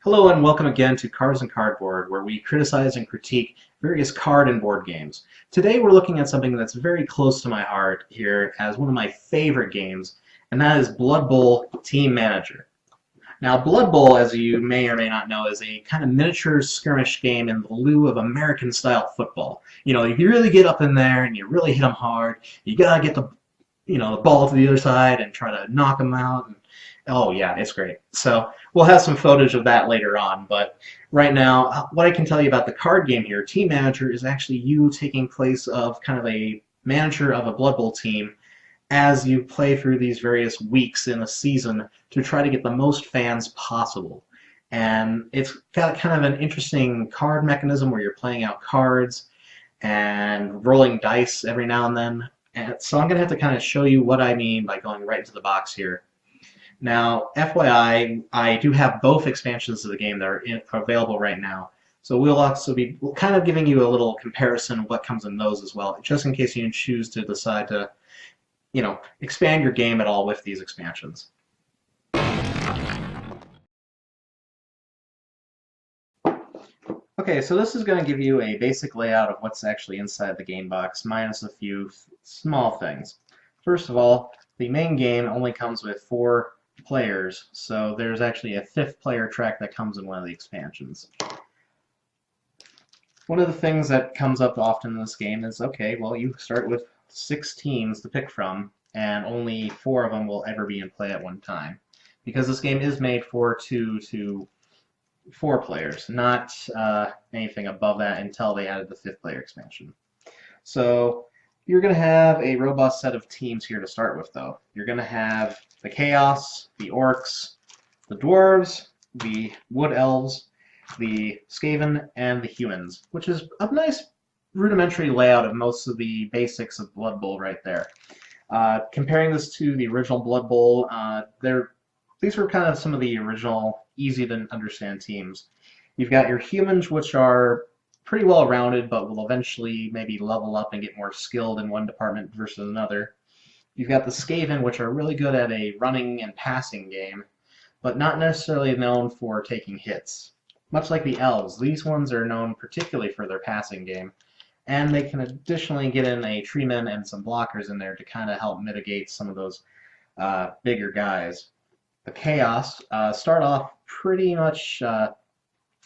Hello and welcome again to Cards and Cardboard, where we criticize and critique various card and board games. Today we're looking at something that's very close to my heart here as one of my favorite games, and that is Blood Bowl Team Manager. Now, Blood Bowl, as you may or may not know, is a kind of miniature skirmish game in lieu of American-style football. You know, you really get up in there and you really hit them hard. You gotta get the ball to the other side and try to knock them out. And, oh yeah, it's great. So we'll have some footage of that later on, but right now, what I can tell you about the card game here, Team Manager, is actually you taking place of kind of a manager of a Blood Bowl team as you play through these various weeks in a season to try to get the most fans possible. And it's got kind of an interesting card mechanism where you're playing out cards and rolling dice every now and then. And so I'm going to have to kind of show you what I mean by going right into the box here. Now, FYI, I do have both expansions of the game that are available right now. So we'll also be kind of giving you a little comparison of what comes in those as well, just in case you choose to decide to, expand your game at all with these expansions. Okay, so this is going to give you a basic layout of what's actually inside the game box, minus a few small things. First of all, the main game only comes with 4 players, so there's actually a 5th player track that comes in one of the expansions. One of the things that comes up often in this game is, okay, well, you start with 6 teams to pick from, and only 4 of them will ever be in play at one time. Because this game is made for 2 to 4 players, not anything above that until they added the 5th player expansion. So you're going to have a robust set of teams here to start with, though. You're going to have the Chaos, the Orcs, the Dwarves, the Wood Elves, the Skaven, and the Humans, which is a nice rudimentary layout of most of the basics of Blood Bowl right there. Comparing this to the original Blood Bowl, these were kind of some of the original easy-to-understand teams. You've got your Humans, which are pretty well rounded, but will eventually maybe level up and get more skilled in one department versus another. You've got the Skaven, which are really good at a running and passing game, but not necessarily known for taking hits. Much like the Elves, these ones are known particularly for their passing game, and they can additionally get in a treeman and some blockers in there to kind of help mitigate some of those bigger guys. The Chaos start off pretty much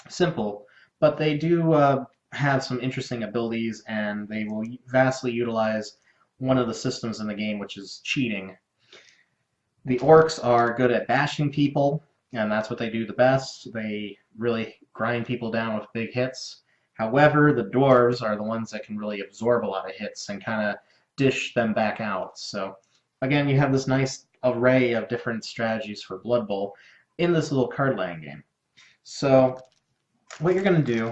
simple, but they do have some interesting abilities, and they will vastly utilize one of the systems in the game, which is cheating. The Orcs are good at bashing people, and that's what they do the best. They really grind people down with big hits. However, the Dwarves are the ones that can really absorb a lot of hits and kind of dish them back out. So again, you have this nice array of different strategies for Blood Bowl in this little card-laying game. So what you're going to do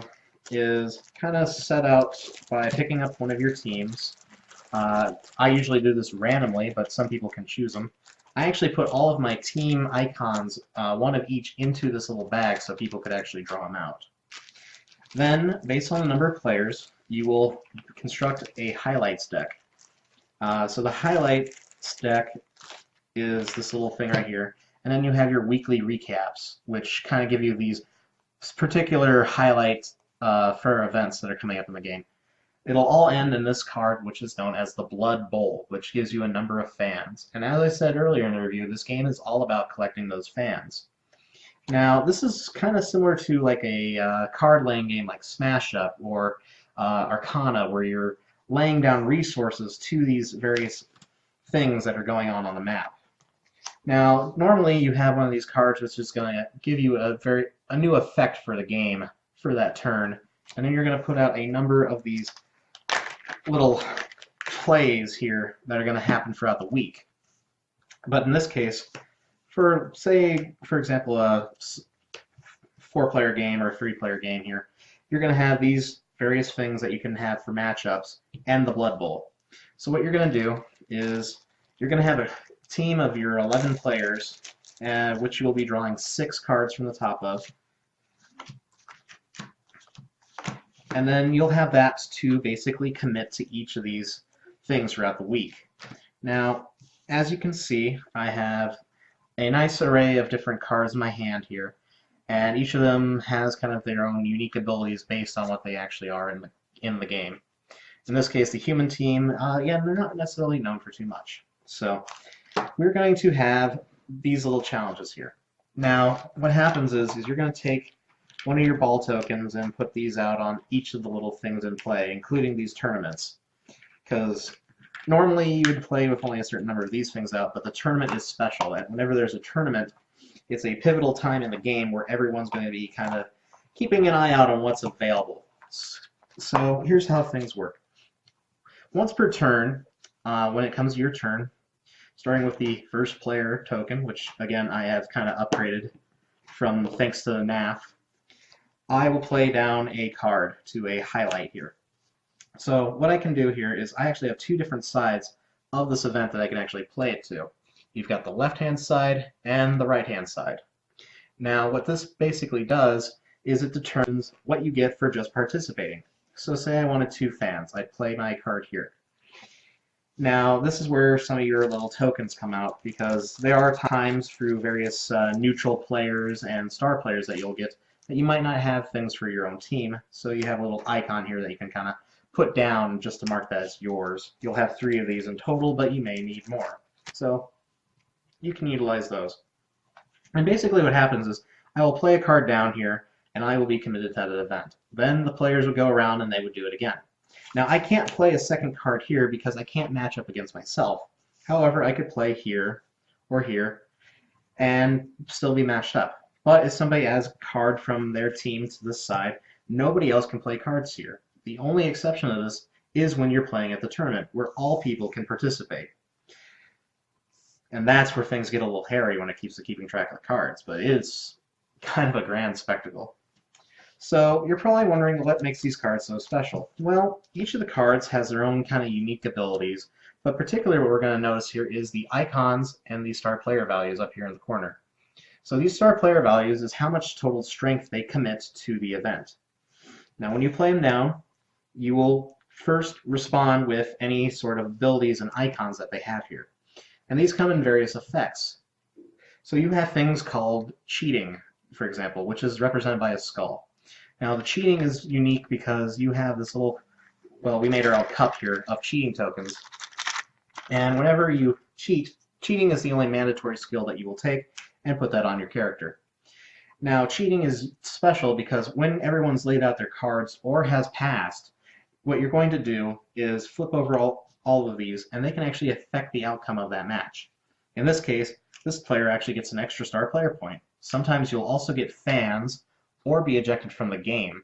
is kind of set out by picking up one of your teams. I usually do this randomly, but some people can choose them. I actually put all of my team icons, one of each, into this little bag so people could actually draw them out. Then, based on the number of players, you will construct a highlights deck. So the highlights deck is this little thing right here, and then you have your weekly recaps, which kind of give you these particular highlights for events that are coming up in the game. It'll all end in this card, which is known as the Blood Bowl, which gives you a number of fans. And as I said earlier in the review, this game is all about collecting those fans. Now, this is kind of similar to like a card-laying game like Smash Up or Arcana, where you're laying down resources to these various things that are going on the map. Now, normally you have one of these cards which is going to give you a new effect for the game for that turn, and then you're going to put out a number of these little plays here that are going to happen throughout the week. But in this case, for example, a 4-player game or a 3-player game here, you're going to have these various things that you can have for matchups and the Blood Bowl. So what you're going to do is you're going to have a team of your 11 players, which you'll be drawing 6 cards from the top of. And then you'll have that to basically commit to each of these things throughout the week. Now, as you can see, I have a nice array of different cards in my hand here, and each of them has kind of their own unique abilities based on what they actually are in the game. In this case, the human team, yeah, they're not necessarily known for too much. So we're going to have these little challenges here. Now, what happens is you're going to take one of your ball tokens and put these out on each of the little things in play, including these tournaments. Because normally you would play with only a certain number of these things out, but the tournament is special. And whenever there's a tournament, it's a pivotal time in the game where everyone's going to be kind of keeping an eye out on what's available. So here's how things work. Once per turn, when it comes to your turn, starting with the first player token, which again I have kind of upgraded from thanks to the NAF, I will play down a card to a highlight here. So what I can do here is I actually have two different sides of this event that I can actually play it to. You've got the left-hand side and the right-hand side. Now what this basically does is it determines what you get for just participating. So say I wanted 2 fans, I'd play my card here. Now this is where some of your little tokens come out, because there are times through various neutral players and star players that you'll get that you might not have things for your own team, so you have a little icon here that you can kind of put down just to mark that as yours. You'll have 3 of these in total, but you may need more. So you can utilize those. And basically what happens is I will play a card down here and I will be committed to that event. Then the players would go around and they would do it again. Now I can't play a second card here because I can't match up against myself. However, I could play here or here and still be matched up. But if somebody adds a card from their team to this side, nobody else can play cards here. The only exception to this is when you're playing at the tournament, where all people can participate. And that's where things get a little hairy when it keeps to keeping track of the cards, but it is kind of a grand spectacle. So you're probably wondering what makes these cards so special. Well, each of the cards has their own kind of unique abilities, but particularly what we're going to notice here is the icons and the star player values up here in the corner. So these star player values is how much total strength they commit to the event. Now when you play them down, you will first respond with any sort of abilities and icons that they have here. And these come in various effects. So you have things called cheating, for example, which is represented by a skull. Now the cheating is unique because you have this little, well, we made our own cup here of cheating tokens. And whenever you cheat, cheating is the only mandatory skill that you will take and put that on your character. Now cheating is special because when everyone's laid out their cards or has passed, what you're going to do is flip over all of these and they can actually affect the outcome of that match. In this case, this player actually gets an extra star player point. Sometimes you'll also get fans or be ejected from the game,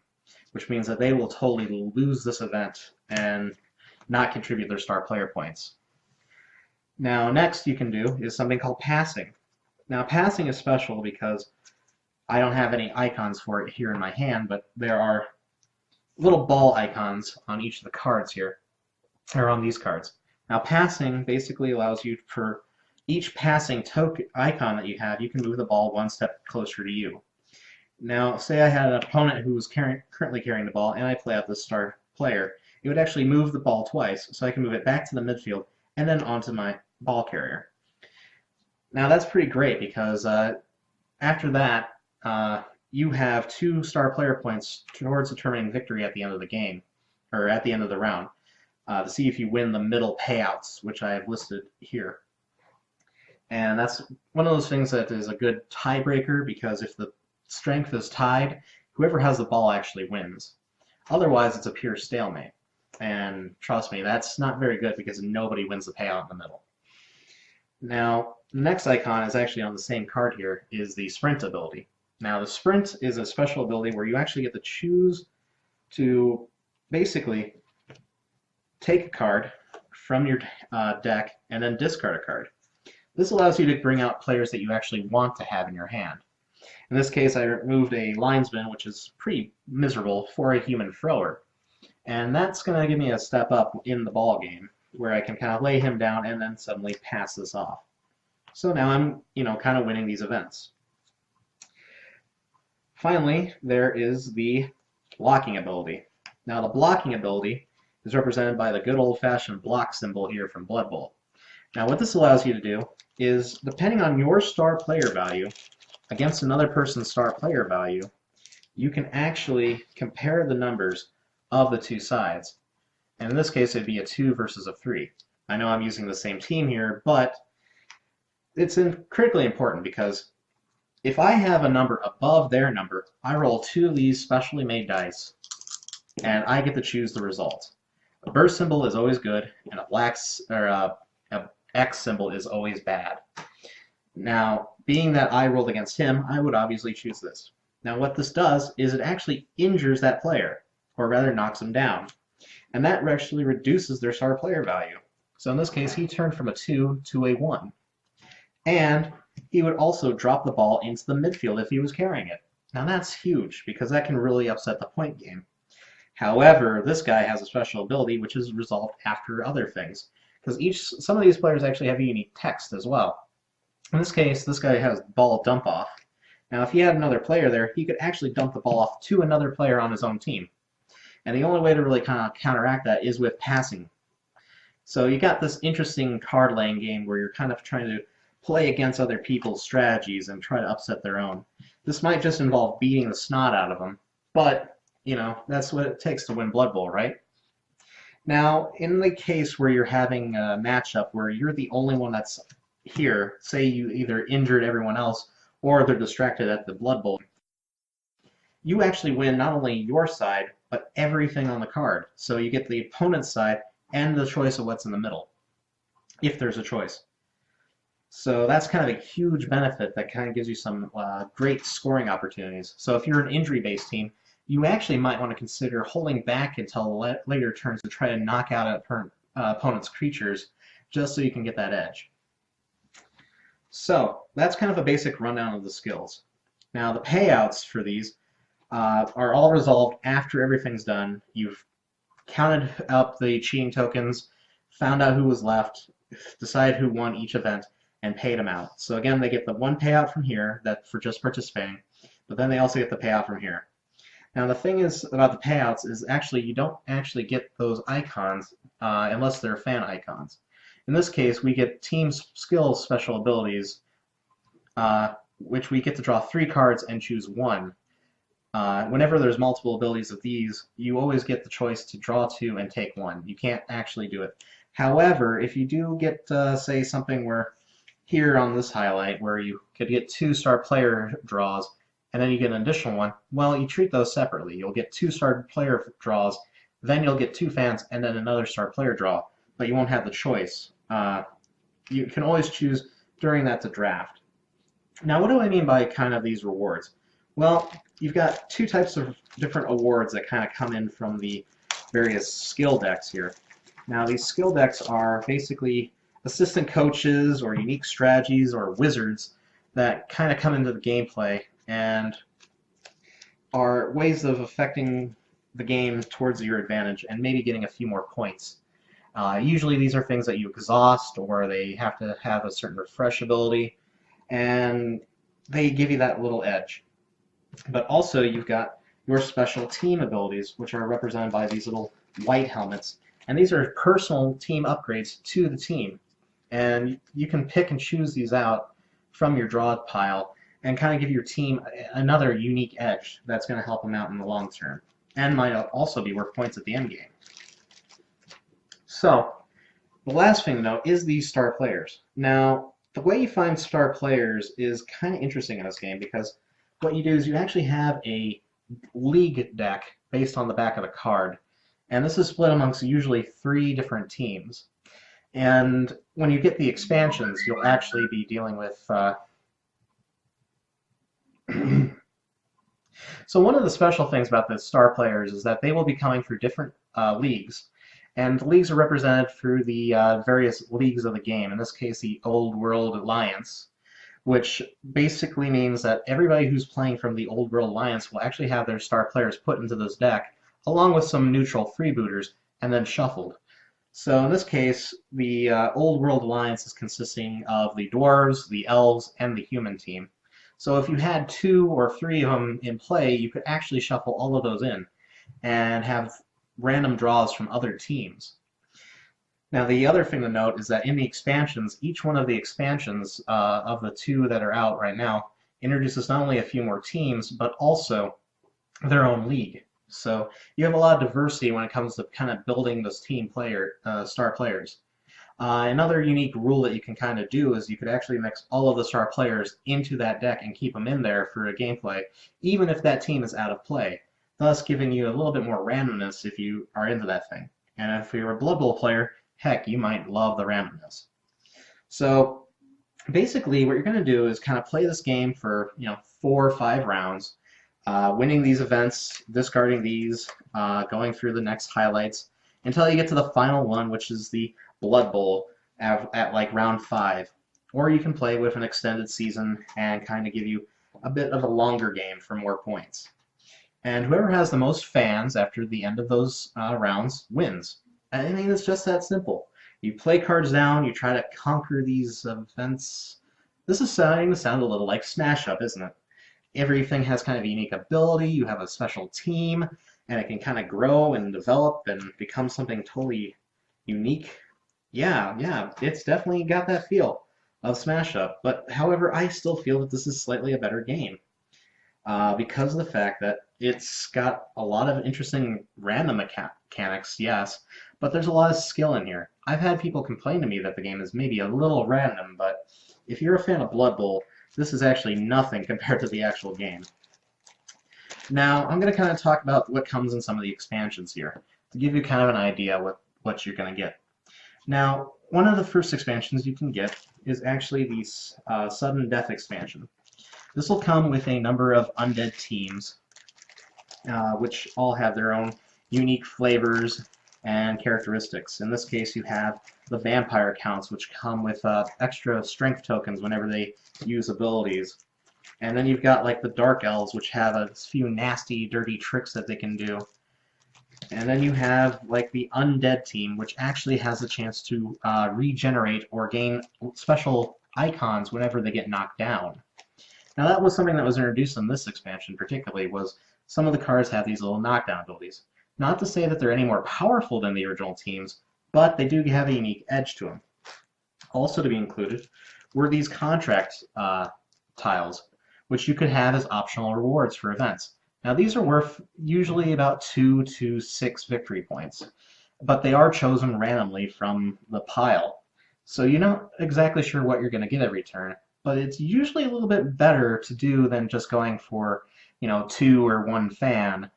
which means that they will totally lose this event and not contribute their star player points. Now next you can do is something called passing. Now passing is special because I don't have any icons for it here in my hand, but there are little ball icons on each of the cards here, or on these cards. Now passing basically allows you, for each passing token icon that you have, you can move the ball one step closer to you. Now say I had an opponent who was currently carrying the ball and I play out the star player, it would actually move the ball twice, so I can move it back to the midfield and then onto my ball carrier. Now that's pretty great because after that you have 2 star player points towards determining victory at the end of the game, or at the end of the round, to see if you win the middle payouts, which I have listed here. And that's one of those things that is a good tiebreaker, because if the strength is tied, whoever has the ball actually wins. Otherwise, it's a pure stalemate. And trust me, that's not very good because nobody wins the payout in the middle. Now, the next icon is actually on the same card here, is the sprint ability. Now, the sprint is a special ability where you actually get to choose to basically take a card from your deck and then discard a card. This allows you to bring out players that you actually want to have in your hand. In this case, I removed a linesman, which is pretty miserable, for a human thrower. And that's going to give me a step up in the ball game, where I can kind of lay him down and then suddenly pass this off. So now I'm, kind of winning these events. Finally, there is the blocking ability. Now the blocking ability is represented by the good old-fashioned block symbol here from Blood Bowl. Now what this allows you to do is, depending on your star player value, against another person's star player value, you can actually compare the numbers of the two sides. And in this case, it'd be a 2 versus a 3. I know I'm using the same team here, but it's critically important because if I have a number above their number, I roll 2 of these specially made dice, and I get to choose the result. A burst symbol is always good, and a X symbol is always bad. Now, being that I rolled against him, I would obviously choose this. Now, what this does is it actually injures that player, or rather knocks him down, and that actually reduces their star player value. So in this case, he turned from a 2 to a 1. And he would also drop the ball into the midfield if he was carrying it. Now that's huge, because that can really upset the point game. However, this guy has a special ability which is resolved after other things, because some of these players actually have a unique text as well. In this case, this guy has ball dump off. Now if he had another player there, he could actually dump the ball off to another player on his own team. And the only way to really kind of counteract that is with passing. So you got this interesting card laying game where you're kind of trying to play against other people's strategies and try to upset their own. This might just involve beating the snot out of them, but, you know, that's what it takes to win Blood Bowl, right? Now, in the case where you're having a matchup where you're the only one that's here, say you either injured everyone else or they're distracted at the Blood Bowl, you actually win not only your side, but everything on the card. So you get the opponent's side and the choice of what's in the middle, if there's a choice. So that's kind of a huge benefit that kind of gives you some great scoring opportunities. So if you're an injury-based team, you actually might want to consider holding back until later turns to try to knock out an opponent's creatures, just so you can get that edge. So that's kind of a basic rundown of the skills. Now the payouts for these are all resolved after everything's done. You've counted up the cheating tokens, found out who was left, decided who won each event, and paid them out. So again, they get the one payout from here that for just participating, but then they also get the payout from here. Now the thing is about the payouts is actually you don't actually get those icons unless they're fan icons. In this case, we get team skills special abilities, which we get to draw 3 cards and choose 1. Whenever there's multiple abilities of these, you always get the choice to draw 2 and take 1. You can't actually do it. However, if you do get, say, something where here on this highlight where you could get 2 star player draws and then you get an additional one, well, you treat those separately. You'll get 2 star player draws, then you'll get 2 fans, and then another star player draw, but you won't have the choice. You can always choose during that to draft. Now, what do I mean by kind of these rewards? Well, you've got 2 types of different awards that kind of come in from the various skill decks here. Now, these skill decks are basically assistant coaches or unique strategies or wizards that kind of come into the gameplay and are ways of affecting the game towards your advantage and maybe getting a few more points. Usually these are things that you exhaust, or they have to have a certain refresh ability, and they give you that little edge. But also you've got your special team abilities, which are represented by these little white helmets, and these are personal team upgrades to the team. And you can pick and choose these out from your draw pile and kind of give your team another unique edge that's going to help them out in the long term, and might also be worth points at the end game. So, the last thing to note is these star players. Now, the way you find star players is kind of interesting in this game, because what you do is you actually have a league deck based on the back of the card, and this is split amongst usually 3 different teams. And when you get the expansions, you'll actually be dealing with So one of the special things about the star players is that they will be coming through different leagues, and the leagues are represented through the various leagues of the game. In this case, the Old World Alliance, which basically means that everybody who's playing from the Old World Alliance will actually have their star players put into this deck, along with some neutral freebooters, and then shuffled. So in this case, the Old World Alliance is consisting of the dwarves, the elves, and the human team. So if you had 2 or 3 of them in play, you could actually shuffle all of those in and have random draws from other teams. Now the other thing to note is that in the expansions, each one of the expansions of the 2 that are out right now introduces not only a few more teams, but also their own league. So you have a lot of diversity when it comes to kind of building those star players. Another unique rule that you can kind of do is you could actually mix all of the star players into that deck and keep them in there for a gameplay, even if that team is out of play, thus giving you a little bit more randomness if you are into that thing. And if you're a Blood Bowl player, heck, you might love the randomness. So basically what you're going to do is kind of play this game for 4 or 5 rounds, winning these events, discarding these, going through the next highlights, until you get to the final one, which is the Blood Bowl at like round 5. Or you can play with an extended season and kind of give you a bit of a longer game for more points. And whoever has the most fans after the end of those rounds wins. I mean, it's just that simple. You play cards down, you try to conquer these events. This is starting to sound a little like Smash Up, isn't it? Everything has kind of a unique ability, you have a special team, and it can kind of grow and develop and become something totally unique. Yeah, it's definitely got that feel of Smash Up, but however, I still feel that this is slightly a better game because of the fact that it's got a lot of interesting random mechanics, yes, but there's a lot of skill in here. I've had people complain to me that the game is maybe a little random, but if you're a fan of Blood Bowl, this is actually nothing compared to the actual game. Now, I'm going to kind of talk about what comes in some of the expansions here, to give you kind of an idea what you're going to get. Now, one of the first expansions you can get is actually the Sudden Death expansion. This will come with a number of undead teams, which all have their own unique flavors and characteristics. In this case, you have the vampire counts, which come with extra strength tokens whenever they use abilities. And then you've got like the dark elves, which have a few nasty, dirty tricks that they can do. And then you have like the undead team, which actually has a chance to regenerate or gain special icons whenever they get knocked down. Now that was something that was introduced in this expansion particularly, was some of the cards have these little knockdown abilities. Not to say that they're any more powerful than the original teams, but they do have a unique edge to them. Also to be included were these contract tiles, which you could have as optional rewards for events. Now these are worth usually about 2 to 6 victory points, but they are chosen randomly from the pile. So you're not exactly sure what you're going to get every turn, but it's usually a little bit better to do than just going for 2 or 1 fan.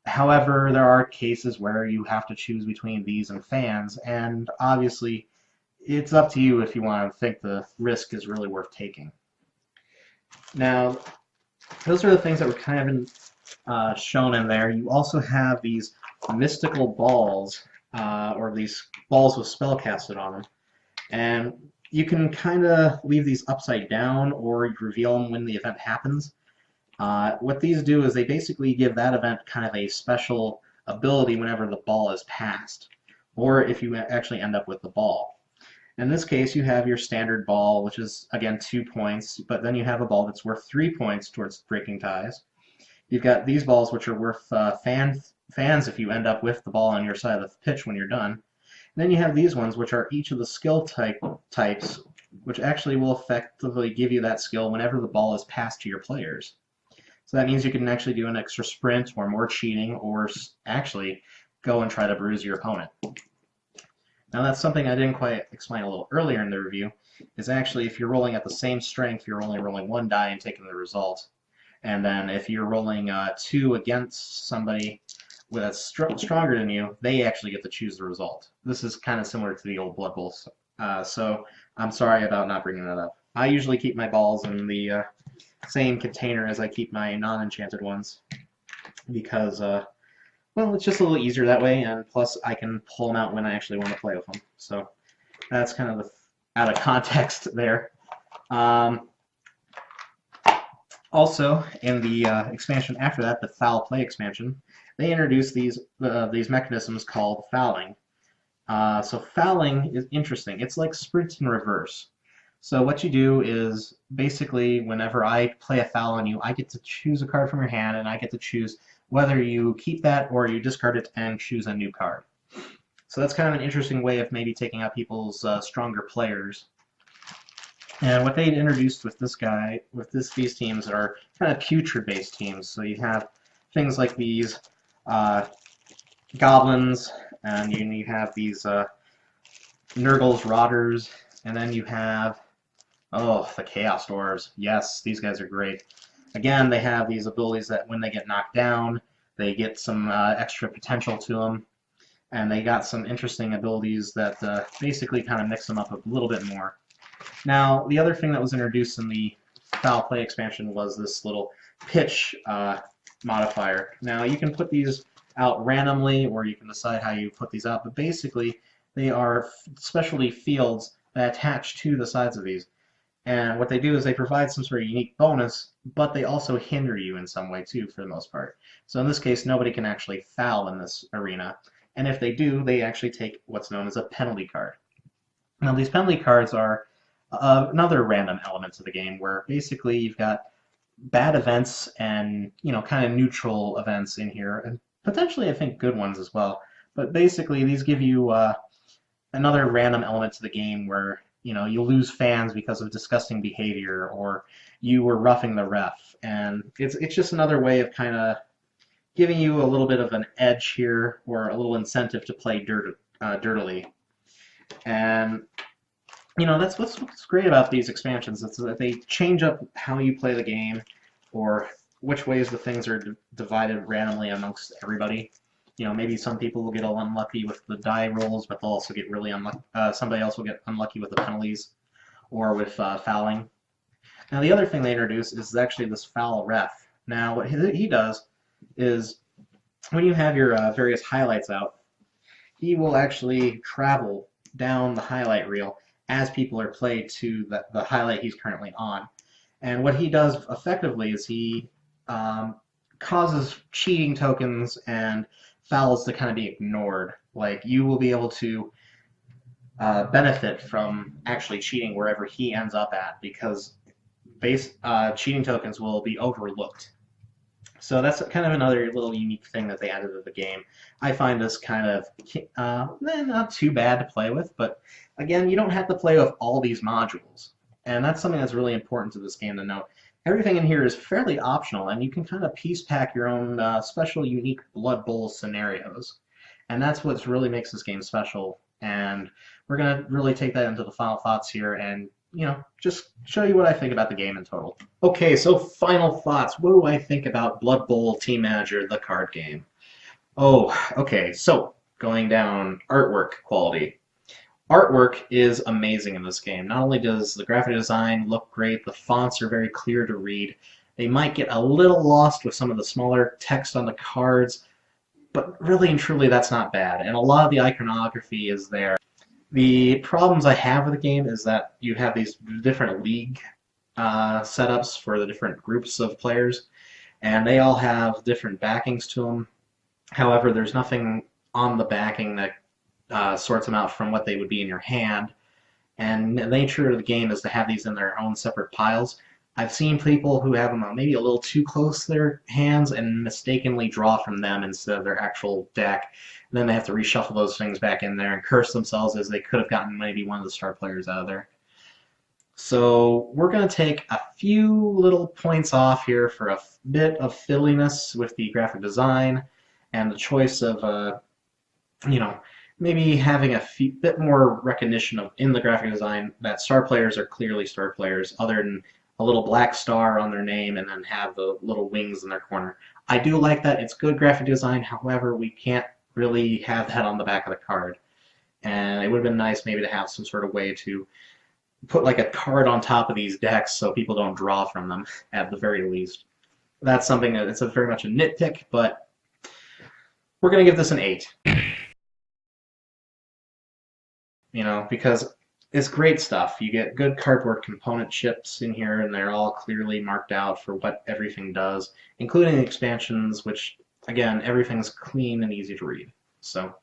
However, there are cases where you have to choose between these and fans, and obviously it's up to you if you want to think the risk is really worth taking. Now, those are the things that were kind of shown in there. You also have these mystical balls, or these balls with spell casted on them, and you can kind of leave these upside down or reveal them when the event happens. What these do is they basically give that event kind of a special ability whenever the ball is passed, or if you actually end up with the ball. In this case, you have your standard ball, which is, again, 2 points, but then you have a ball that's worth 3 points towards breaking ties. You've got these balls, which are worth fans if you end up with the ball on your side of the pitch when you're done. And then you have these ones, which are each of the skill types, which actually will effectively give you that skill whenever the ball is passed to your players. So that means you can actually do an extra sprint or more cheating, or actually go and try to bruise your opponent. Now that's something I didn't quite explain a little earlier in the review, is actually if you're rolling at the same strength, you're only rolling 1 die and taking the result. And then if you're rolling 2 against somebody that's stronger than you, they actually get to choose the result. This is kind of similar to the old Blood Bowl, so I'm sorry about not bringing that up. I usually keep my balls in the same container as I keep my non-enchanted ones, because well, it's just a little easier that way, and plus I can pull them out when I actually want to play with them. So that's kind of the out of context there. Also, in the expansion after that, the Foul Play expansion, they introduced these mechanisms called fouling. So fouling is interesting. It's like sprint in reverse. So what you do is basically whenever I play a foul on you, I get to choose a card from your hand, and I get to choose whether you keep that or you discard it and choose a new card. So that's kind of an interesting way of maybe taking out people's stronger players. And what they introduced with these teams are kind of putrid-based teams. So you have things like these uh, goblins, and you have these Nurgle's Rotters, and then you have, oh, the Chaos Dwarves. Yes, these guys are great. Again, they have these abilities that when they get knocked down, they get some extra potential to them, and they got some interesting abilities that basically kind of mix them up a little bit more. Now, the other thing that was introduced in the Foul Play expansion was this little pitch modifier. Now, you can put these out randomly, or you can decide how you put these out, but basically they are specialty fields that attach to the sides of these. And what they do is they provide some sort of unique bonus, but they also hinder you in some way too, for the most part. So in this case, nobody can actually foul in this arena. And if they do, they actually take what's known as a penalty card. Now, these penalty cards are another random element to the game, where basically you've got bad events and kind of neutral events in here, and potentially I think good ones as well. But basically, these give you another random element to the game where you lose fans because of disgusting behavior, or you were roughing the ref, and it's just another way of kind of giving you a little bit of an edge here, or a little incentive to play dirtily. And that's what's great about these expansions. It's that they change up how you play the game, or which ways the things are divided randomly amongst everybody. Maybe some people will get unlucky with the die rolls, but they'll also get really unlucky. Somebody else will get unlucky with the penalties, or with fouling. Now, the other thing they introduce is actually this foul ref. Now, what he does is, when you have your various highlights out, he will actually travel down the highlight reel as people are played to the highlight he's currently on. And what he does effectively is he causes cheating tokens and fouls to kind of be ignored. Like, you will be able to benefit from actually cheating wherever he ends up at, because cheating tokens will be overlooked. So that's kind of another little unique thing that they added to the game. I find this kind of not too bad to play with, but again, you don't have to play with all these modules. And that's something that's really important to this game to note. Everything in here is fairly optional, and you can kind of piece pack your own special, unique Blood Bowl scenarios. And that's what really makes this game special. And we're going to really take that into the final thoughts here and, just show you what I think about the game in total. Okay, so final thoughts. What do I think about Blood Bowl Team Manager, the card game? Oh, okay, so going down artwork quality. Artwork is amazing in this game. Not only does the graphic design look great, the fonts are very clear to read. They might get a little lost with some of the smaller text on the cards, but really and truly that's not bad. And a lot of the iconography is there. The problems I have with the game is that you have these different league setups for the different groups of players, and they all have different backings to them. However, there's nothing on the backing that sorts them out from what they would be in your hand, and the nature of the game is to have these in their own separate piles. I've seen people who have them maybe a little too close to their hands and mistakenly draw from them instead of their actual deck. And then they have to reshuffle those things back in there and curse themselves as they could have gotten maybe one of the star players out of there. So we're going to take a few little points off here for a bit of fiddliness with the graphic design and the choice of, maybe having a bit more recognition in the graphic design that star players are clearly star players, other than a little black star on their name and then have the little wings in their corner. I do like that. It's good graphic design. However, we can't really have that on the back of the card. And it would have been nice maybe to have some sort of way to put like a card on top of these decks so people don't draw from them at the very least. That's something that it's very much a nitpick, but we're going to give this an 8. Because it's great stuff. You get good cardboard component chips in here, and they're all clearly marked out for what everything does, including the expansions, which, again, everything's clean and easy to read. So,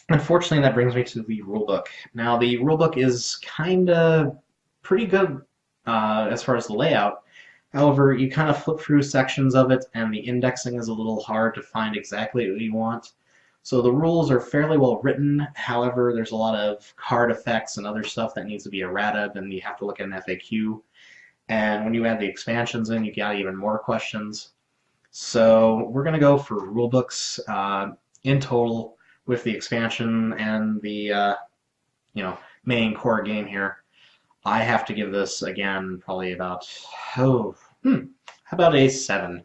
unfortunately, that brings me to the rulebook. Now, the rulebook is kind of pretty good as far as the layout. However, you kind of flip through sections of it, and the indexing is a little hard to find exactly what you want. So the rules are fairly well written. However, there's a lot of card effects and other stuff that needs to be errata, and you have to look at an FAQ. And when you add the expansions in, you got even more questions. So we're going to go for rulebooks in total with the expansion and the main core game here. I have to give this again probably about how about a 7?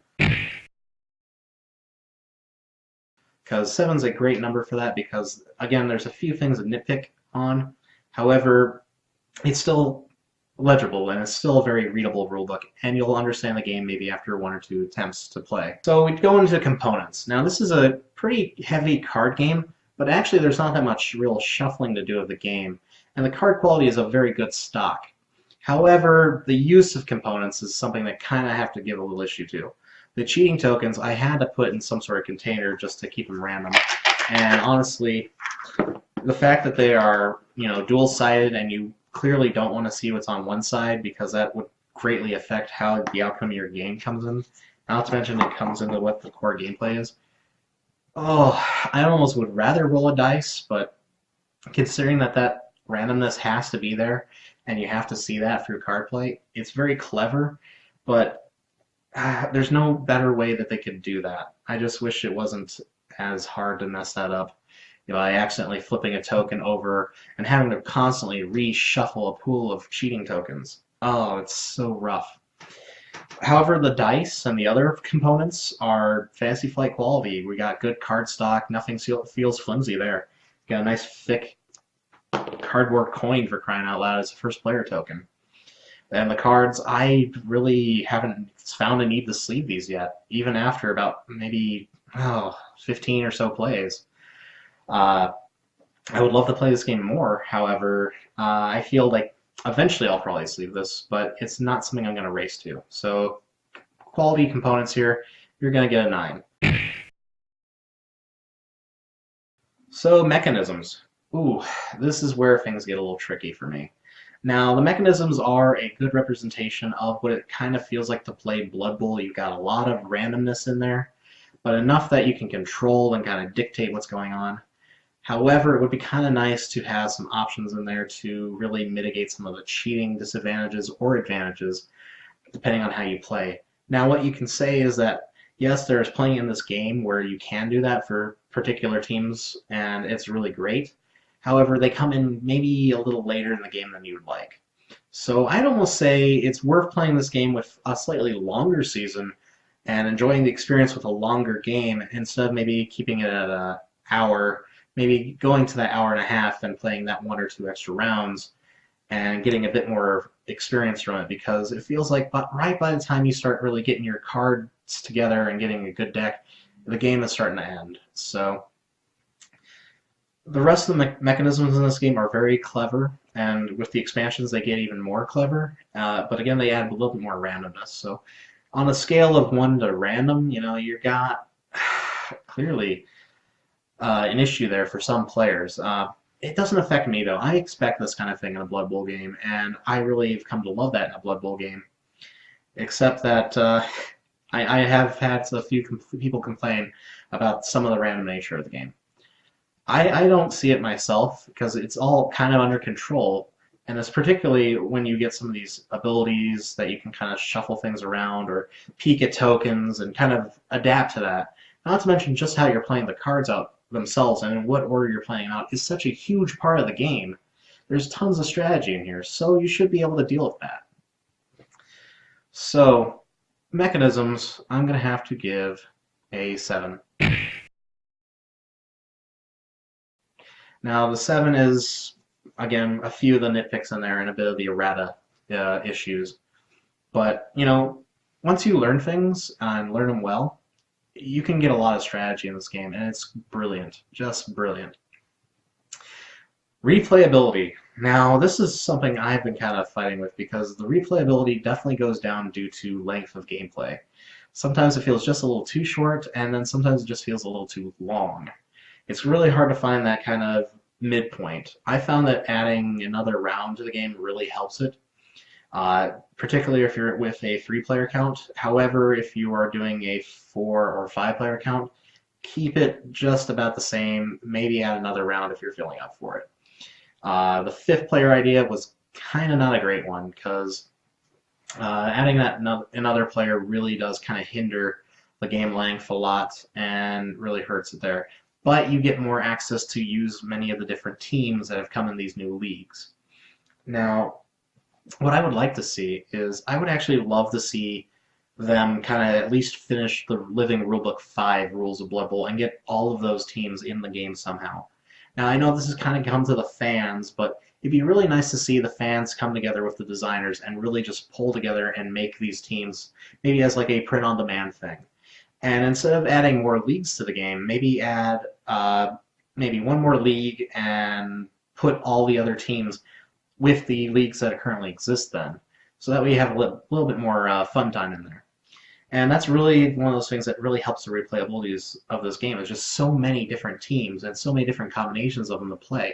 Because 7's a great number for that because again there's a few things to nitpick on. However, it's still legible and it's still a very readable rulebook, and you'll understand the game maybe after 1 or 2 attempts to play. So we go into components. Now this is a pretty heavy card game, but actually there's not that much real shuffling to do of the game, and the card quality is a very good stock. However, the use of components is something that kind of have to give a little issue to. The cheating tokens I had to put in some sort of container just to keep them random, and honestly, the fact that they are dual-sided and you clearly don't want to see what's on one side because that would greatly affect how the outcome of your game comes in. Not to mention it comes into what the core gameplay is. Oh, I almost would rather roll a dice, but considering that randomness has to be there and you have to see that through card play, it's very clever, but there's no better way that they could do that. I just wish it wasn't as hard to mess that up. By accidentally flipping a token over and having to constantly reshuffle a pool of cheating tokens. Oh, it's so rough. However, the dice and the other components are Fantasy Flight quality. We got good card stock, nothing feels flimsy there. Got a nice thick cardboard coin for crying out loud as a first player token. And the cards, I really haven't found a need to sleeve these yet, even after about maybe 15 or so plays. I would love to play this game more, however, I feel like eventually I'll probably sleeve this, but it's not something I'm going to race to. So, quality components here, you're going to get a 9. So, mechanisms. Ooh, this is where things get a little tricky for me. Now, the mechanisms are a good representation of what it kind of feels like to play Blood Bowl. You've got a lot of randomness in there, but enough that you can control and kind of dictate what's going on. However, it would be kind of nice to have some options in there to really mitigate some of the cheating disadvantages or advantages, depending on how you play. Now, what you can say is that, yes, there's plenty in this game where you can do that for particular teams, and it's really great. However, they come in maybe a little later in the game than you would like. So I'd almost say it's worth playing this game with a slightly longer season and enjoying the experience with a longer game instead of maybe keeping it at an hour, maybe going to that hour and a half and playing that 1 or 2 extra rounds and getting a bit more experience from it, because it feels like right by the time you start really getting your cards together and getting a good deck, the game is starting to end. So the rest of the mechanisms in this game are very clever, and with the expansions they get even more clever, but again they add a little bit more randomness. So on a scale of 1 to random, you got clearly an issue there for some players. It doesn't affect me, though. I expect this kind of thing in a Blood Bowl game, and I really have come to love that in a Blood Bowl game. Except that I have had a few people complain about some of the random nature of the game. I don't see it myself, because it's all kind of under control, and it's particularly when you get some of these abilities that you can kind of shuffle things around or peek at tokens and kind of adapt to that. Not to mention just how you're playing the cards out themselves and in what order you're playing out is such a huge part of the game. There's tons of strategy in here, so you should be able to deal with that. So, mechanisms, I'm going to have to give a 7. Now, the 7 is, again, a few of the nitpicks in there and a bit of the errata issues. But, once you learn things and learn them well, you can get a lot of strategy in this game, and it's brilliant, just brilliant. Replayability. Now, this is something I've been kind of fighting with, because the replayability definitely goes down due to length of gameplay. Sometimes it feels just a little too short, and then sometimes it just feels a little too long. It's really hard to find that kind of midpoint. I found that adding another round to the game really helps it. Particularly if you're with a 3-player count. However, if you are doing a 4 or 5-player count, keep it just about the same, maybe add another round if you're feeling up for it. The 5th player idea was kind of not a great one because adding that another player really does kind of hinder the game length a lot and really hurts it there. But you get more access to use many of the different teams that have come in these new leagues. Now, what I would like to see is I would actually love to see them kind of at least finish the Living Rulebook 5 rules of Blood Bowl and get all of those teams in the game somehow. Now, I know this has kind of come to the fans, but it'd be really nice to see the fans come together with the designers and really just pull together and make these teams maybe as like a print-on-demand thing. And instead of adding more leagues to the game, maybe add maybe one more league and put all the other teams with the leagues that currently exist then. So that way you have a little bit more fun time in there. And that's really one of those things that really helps the replayability of this game. There's just so many different teams and so many different combinations of them to play.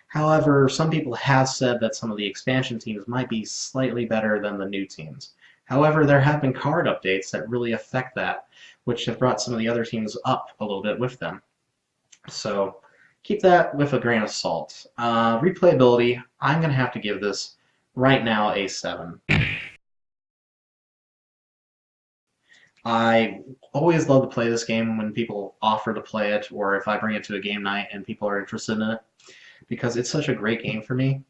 However, some people have said that some of the expansion teams might be slightly better than the new teams. However, there have been card updates that really affect that, which have brought some of the other teams up a little bit with them. So keep that with a grain of salt. Replayability, I'm going to have to give this right now a 7. I always love to play this game when people offer to play it, or if I bring it to a game night and people are interested in it, because it's such a great game for me.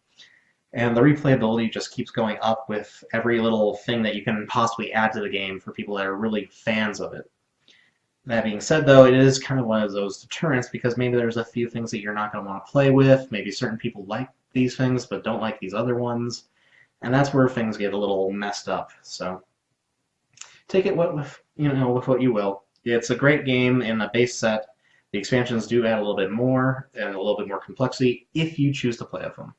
And the replayability just keeps going up with every little thing that you can possibly add to the game for people that are really fans of it. That being said, though, it is kind of one of those deterrents because maybe there's a few things that you're not going to want to play with. Maybe certain people like these things but don't like these other ones. And that's where things get a little messed up. So take it with what you will. It's a great game in the base set. The expansions do add a little bit more and a little bit more complexity if you choose to play with them.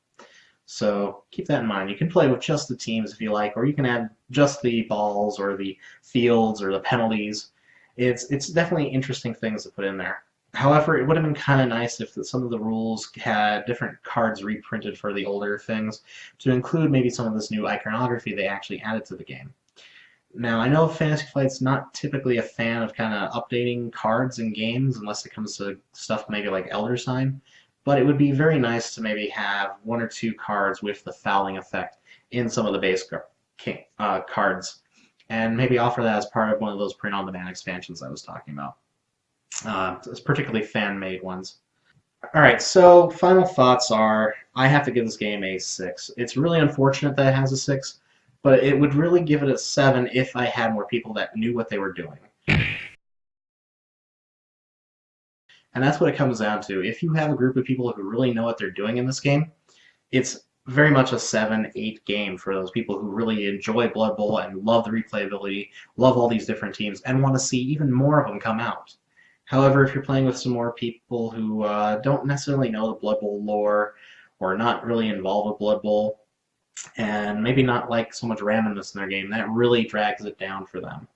So keep that in mind. You can play with just the teams if you like, or you can add just the balls or the fields or the penalties. It's definitely interesting things to put in there. However, it would have been kind of nice if some of the rules had different cards reprinted for the older things to include maybe some of this new iconography they actually added to the game. Now, I know Fantasy Flight's not typically a fan of kind of updating cards in games unless it comes to stuff maybe like Elder Sign, but it would be very nice to maybe have 1 or 2 cards with the fouling effect in some of the base cards, and maybe offer that as part of one of those print-on-demand expansions I was talking about. Particularly fan-made ones. Alright, so final thoughts are, I have to give this game a 6. It's really unfortunate that it has a 6, but it would really give it a 7 if I had more people that knew what they were doing. And that's what it comes down to. If you have a group of people who really know what they're doing in this game, it's very much a 7-8 game for those people who really enjoy Blood Bowl and love the replayability, love all these different teams, and want to see even more of them come out. However, if you're playing with some more people who don't necessarily know the Blood Bowl lore, or not really involved with Blood Bowl, and maybe not like so much randomness in their game, that really drags it down for them.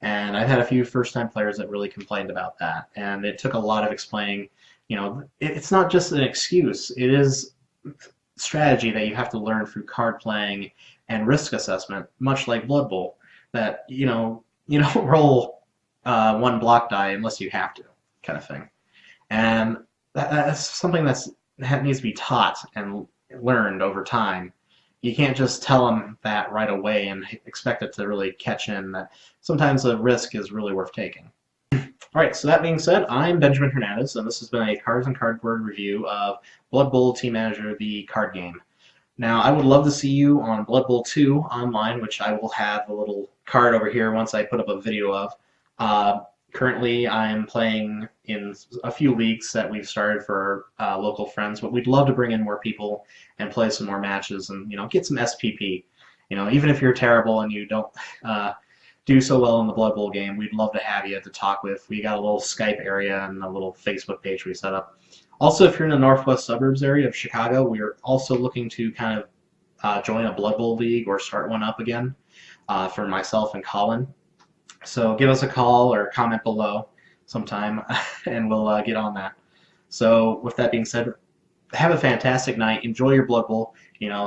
And I've had a few first-time players that really complained about that, and it took a lot of explaining. You know, it's not just an excuse. It is strategy that you have to learn through card playing and risk assessment, much like Blood Bowl, that, you don't roll 1 block die unless you have to, kind of thing. And that's something that needs to be taught and learned over time. You can't just tell them that right away and expect it to really catch in that sometimes the risk is really worth taking. Alright, so that being said, I'm Benjamin Hernandez, and this has been a Cards and Cardboard review of Blood Bowl Team Manager, the card game. Now, I would love to see you on Blood Bowl 2 online, which I will have a little card over here once I put up a video of. Currently, I'm playing in a few leagues that we've started for local friends, but we'd love to bring in more people and play some more matches and get some SPP. Even if you're terrible and you don't do so well in the Blood Bowl game, we'd love to have you to talk with. We got a little Skype area and a little Facebook page we set up. Also, if you're in the northwest suburbs area of Chicago, we're also looking to kind of join a Blood Bowl league or start one up again for myself and Colin. So give us a call or comment below sometime, and we'll get on that. So with that being said, have a fantastic night. Enjoy your Blood Bowl.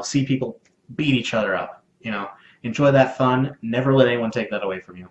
See people beat each other up. Enjoy that fun. Never let anyone take that away from you.